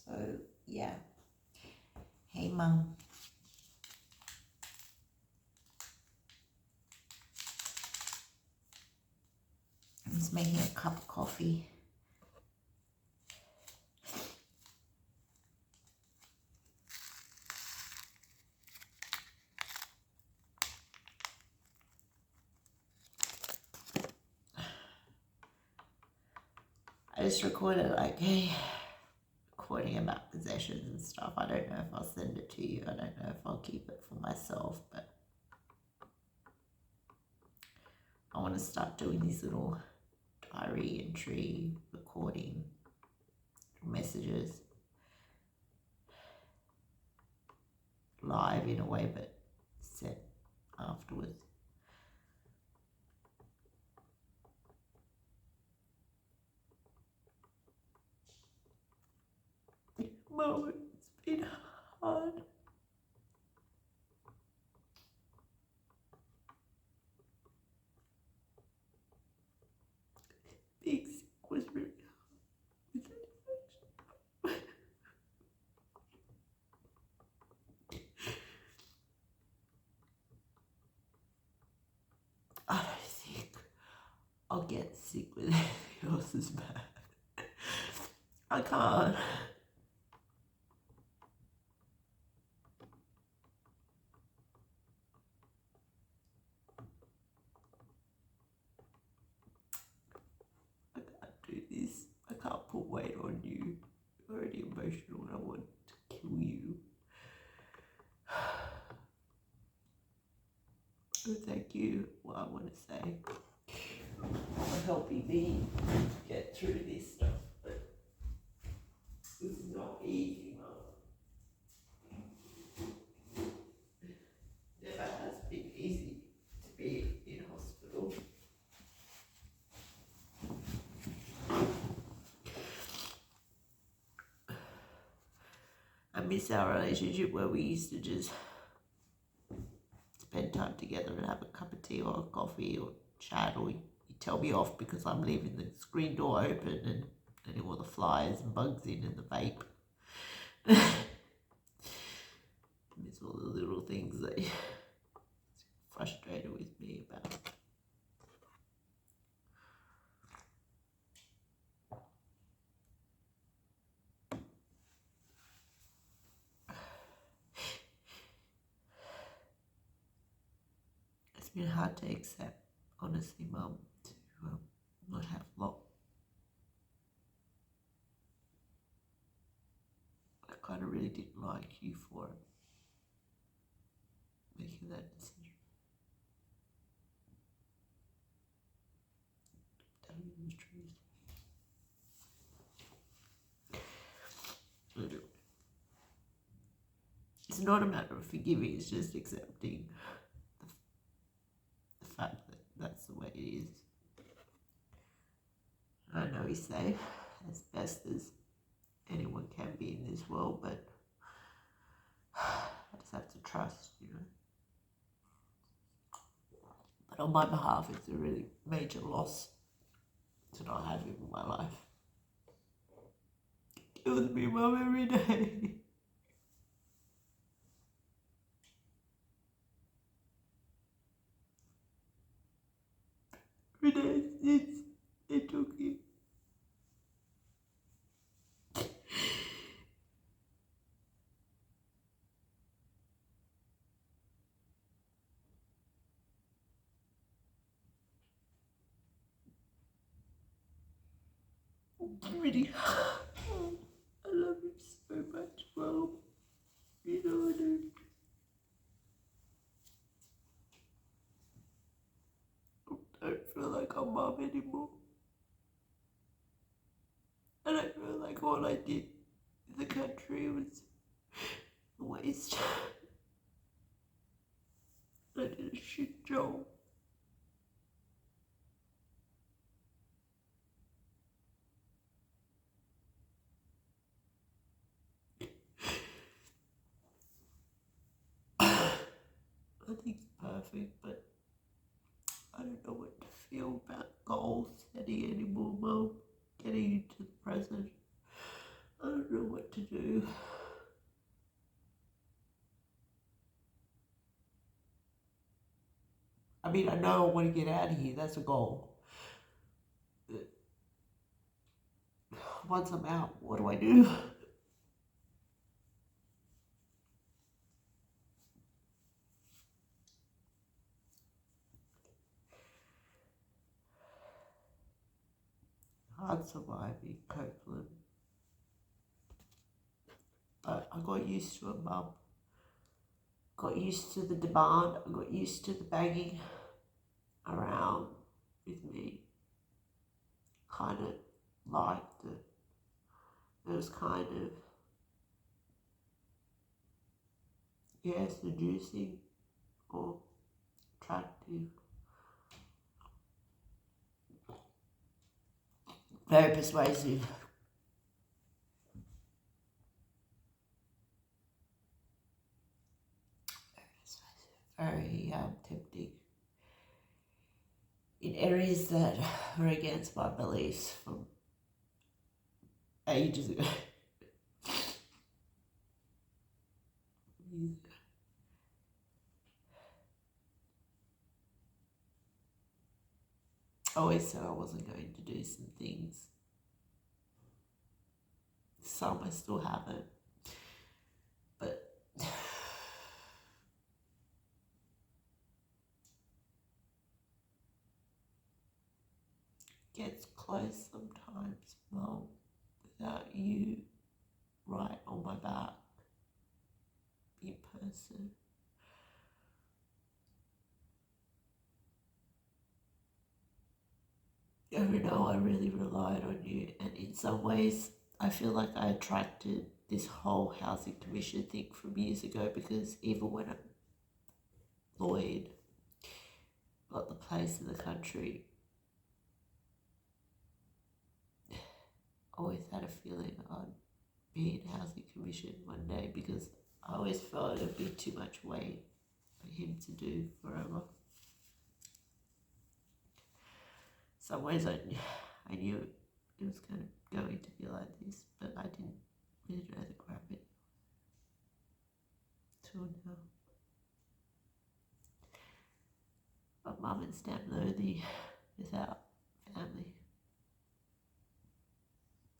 So, yeah. Hey, Mum. I'm just making a cup of coffee. I just recorded like a recording about possessions and stuff. I don't know if I'll send it to you. I don't know if I'll keep it for myself, but I want to start doing these little diary entry recording messages live in a way, but set afterwards. Mom, it's been hard. Being sick was really hard. I don't think I'll get sick with anything else as bad. I can't. I can't do this. I can't put weight on you. You're already emotional and I want to kill you. So thank you, what I want to say, for helping me get through this stuff. But this is not easy, Mum. Never has been easy to be in hospital. I miss our relationship where we used to just spend time together and have a cup of tea or a coffee or chat, or you tell me off because I'm leaving the screen door open and letting all the flies and bugs in and the vape. Miss all the little things that you're frustrated with me about. It's been hard to accept, honestly, Mum, to not have lot. I kind of really didn't like you for making that decision. Telling you the truth. It's not a matter of forgiving, it's just accepting the fact that that's the way it is. I know he's safe, as best as anyone can be in this world, but I just have to trust, you know. But on my behalf, it's a really major loss to not have him in my life. It kills me, Mum, every day. Every day since they took him. Really, I love him so much, Mum. You know I do. I don't feel like I'm Mum anymore. And I feel like all I did in the country was a waste. I did a shit job. Nothing's perfect, but I don't know what to feel about goal setting anymore, Mum. Getting into the present. I don't know what to do. I mean, I know I want to get out of here. That's a goal. But once I'm out, what do I do? Hard surviving Copeland. But I got used to it, Mum. Got used to the demand. I got used to the banging around with me. Kind of liked it. It was kind of, yeah, seducing or attractive. Very persuasive. Very tempting. In areas that were against my beliefs from ages ago. I always said I wasn't going to do some things. Some I still haven't. But gets close sometimes, Mum, without you right on my back in person. You know, I really relied on you, and in some ways I feel like I attracted this whole housing commission thing from years ago, because even when Lloyd got the place in the country, I always had a feeling I'd be in housing commission one day, because I always felt it would be too much weight for him to do forever. Some ways I knew it was going to be like this, but I didn't really know the crap it till now. But Mum is damn lonely without family.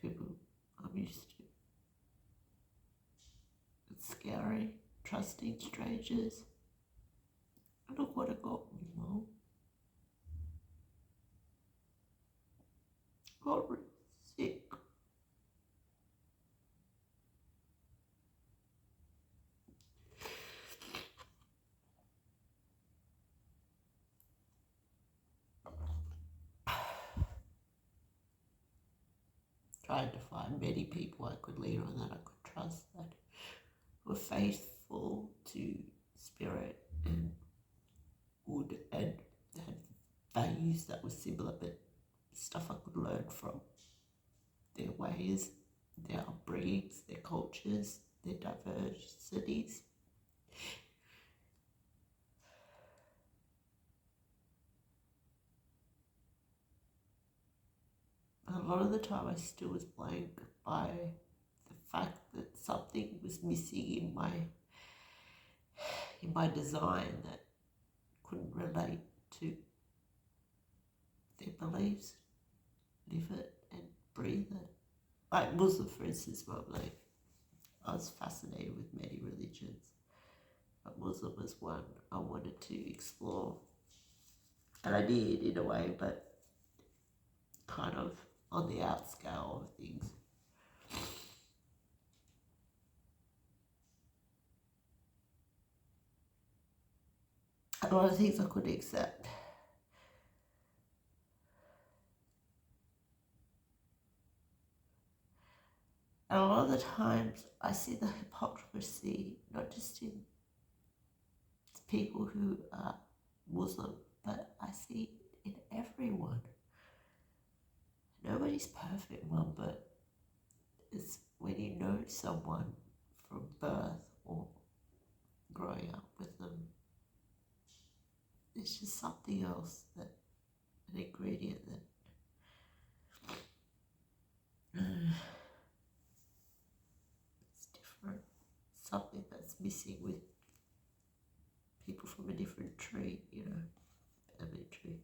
People I'm used to. It's scary, trusting strangers. And look what it got me, Mum. Got really sick. Tried to find many people I could lean on, that I could trust, that were faithful to spirit and would, and had values that were similar, but stuff I could learn from. Their ways, their upbringings, their cultures, their diversities. A lot of the time I still was blank by the fact that something was missing in my design that couldn't relate to their beliefs, live it and breathe it. Like Muslim, for instance, like I was fascinated with many religions, but Muslim was one I wanted to explore. And I did in a way, but kind of on the outscale of things. A lot of things I couldn't accept. And a lot of the times I see the hypocrisy, not just in people who are Muslim, but I see it in everyone. Nobody's perfect, Mum, but it's when you know someone from birth or growing up with them, it's just something else, that an ingredient that missing with people from a different tree, family tree.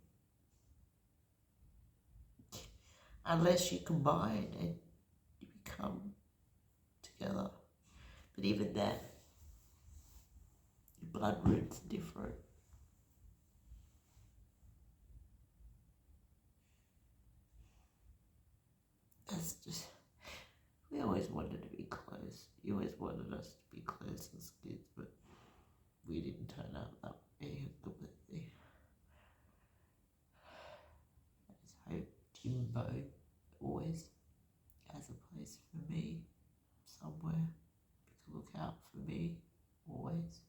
Unless you combine and you become together. But even then, your blood root's different. That's just, we always wanted to be close. You always wanted us to be close as kids, but we didn't turn out that way completely. I just hope Jimbo always has a place for me somewhere to look out for me always.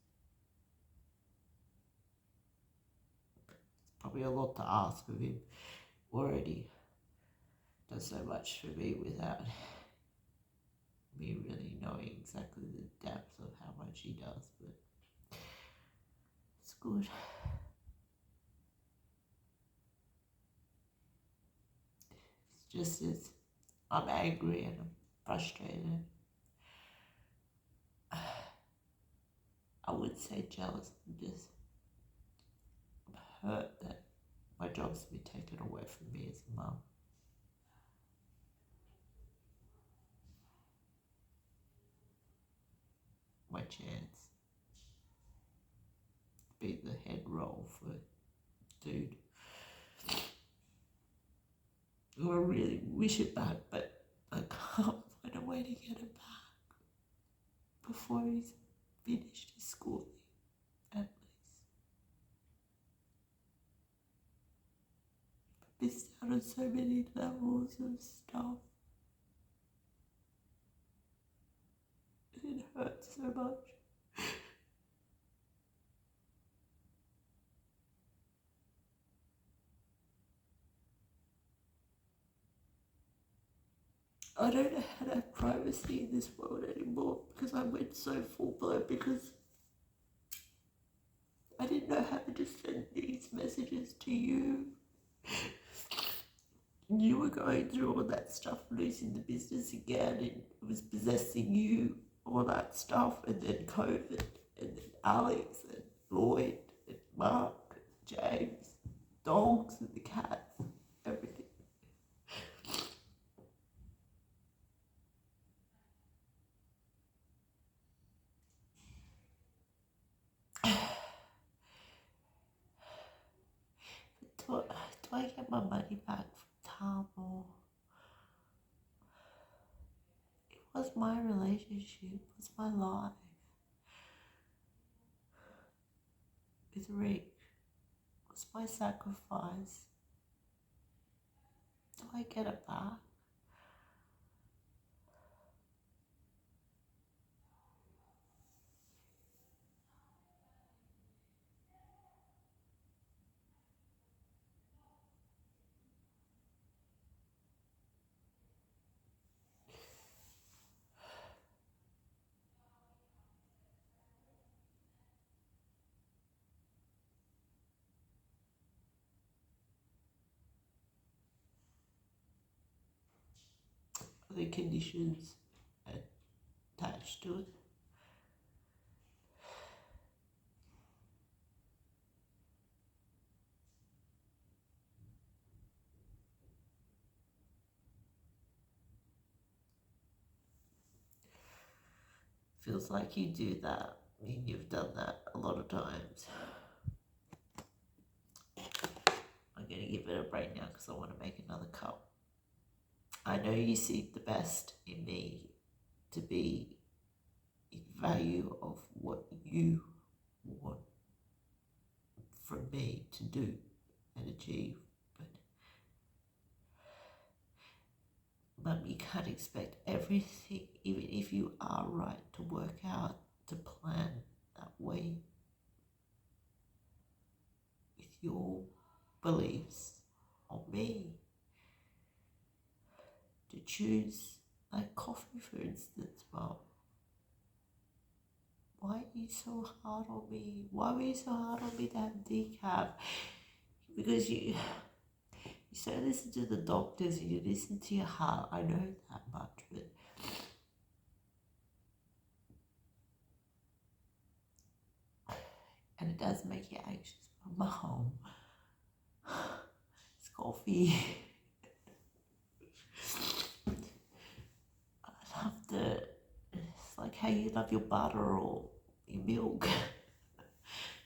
It's probably a lot to ask of him already. Does so much for me without me really knowing exactly the depth of how much he does, but it's good. It's just as I'm angry and I'm frustrated. I wouldn't say jealous, I'm just hurt that my job's been taken away from me as a mum. My chance to be the head role for dude. I really wish it back, but I can't find a way to get it back before he's finished his schooling, at least. I missed out on so many levels of stuff. It hurts so much. I don't know how to have privacy in this world anymore because I went so full blown because I didn't know how to just send these messages to you. You were going through all that stuff, losing the business again, and it was possessing you, all that stuff, and then COVID, and then Alex, and Lloyd, and Mark, and James, dogs, and the cats, everything. Do I get my money back from Tom, or it was my relationship, it was my life with Rick, it was my sacrifice. Do I get it back? The conditions attached to it. Feels like you do that. I mean, you've done that a lot of times. I'm going to give it a break now because I want to make another cup. I know you see the best in me to be in value of what you want from me to do and achieve. But you can't expect everything, even if you are right, to work out, to plan that way with your beliefs on me. To choose like coffee, for instance, well, why are you so hard on me? Why were you so hard on me to have decaf? Because you so listen to the doctors and you listen to your heart. I know that much, but does make you anxious. Mom, it's coffee. I love it's like how you love your butter or your milk.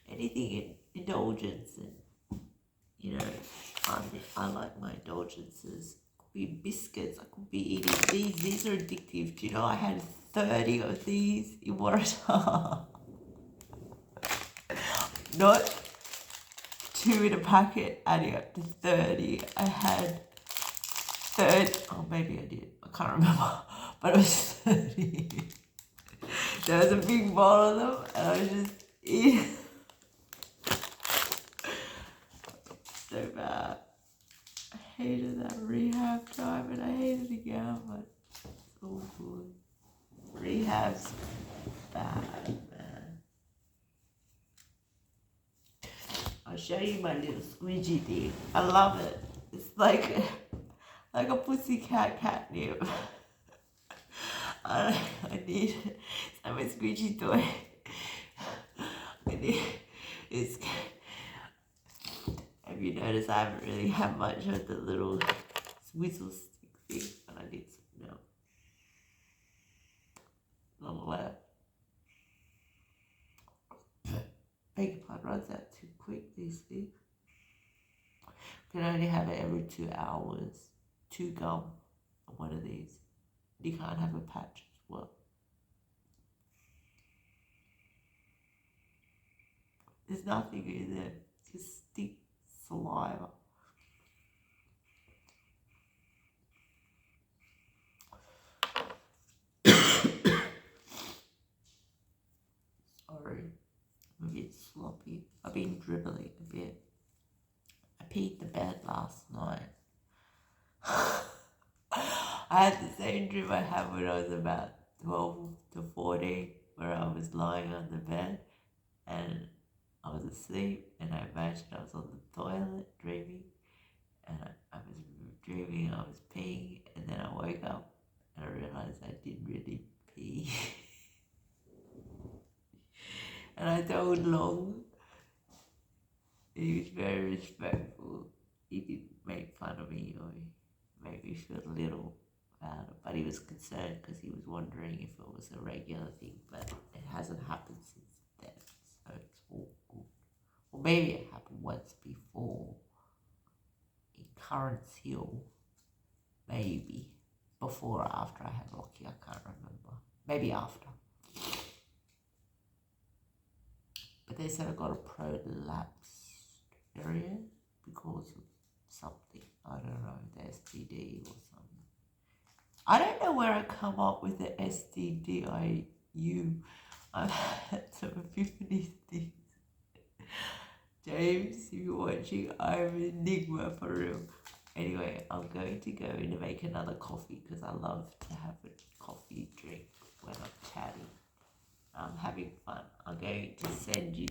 Anything in indulgence, and you know, I like my indulgences. Could be biscuits. I could be eating these. These are addictive. Do you know I had 30 of these in Waratah? Not 2 in a packet, adding up to 30. I had 30. Oh, maybe I did. I can't remember. But it was 30. There was a big bowl of them, and I was just eating. So bad. I hated that rehab time, and I hate it again, but it's all good. Rehab's bad, man. I'll show you my little squidgy thing. I love it. It's like a pussycat catnip. I need it. It's like my squidgy toy. It's. Have you noticed I haven't really had much of the little whistle stick thing, but I need some milk. Not left. Beg your pardon, runs out too quick, these things. You can only have it every 2 hours. 2 gum on one of these. You can't have a patch as well. There's nothing in there. Just stick saliva. Sorry, I'm a bit sloppy. I've been dribbling a bit. I peed the bed last night. I had the same dream I had when I was about 12 to 14, where I was lying on the bed and I was asleep, and I imagined I was on the toilet dreaming, and I was dreaming I was peeing, and then I woke up and I realized I didn't really pee. And I told Long, and he was very respectful. He didn't make fun of me or made me feel a little about it, but he was concerned because he was wondering if it was a regular thing, but it hasn't happened since then, so it's all good. Or maybe it happened once before in Currants Hill, maybe before or after I had Rocky, I can't remember. Maybe after. But they said I got a prolapsed area because of something. I don't know, the STD or something. I don't know where I come up with the STDIU. I've had some epiphany things. James, if you're watching, I'm an enigma for real. Anyway, I'm going to go in and make another coffee because I love to have a coffee drink when I'm chatting. I'm having fun. I'm going to send you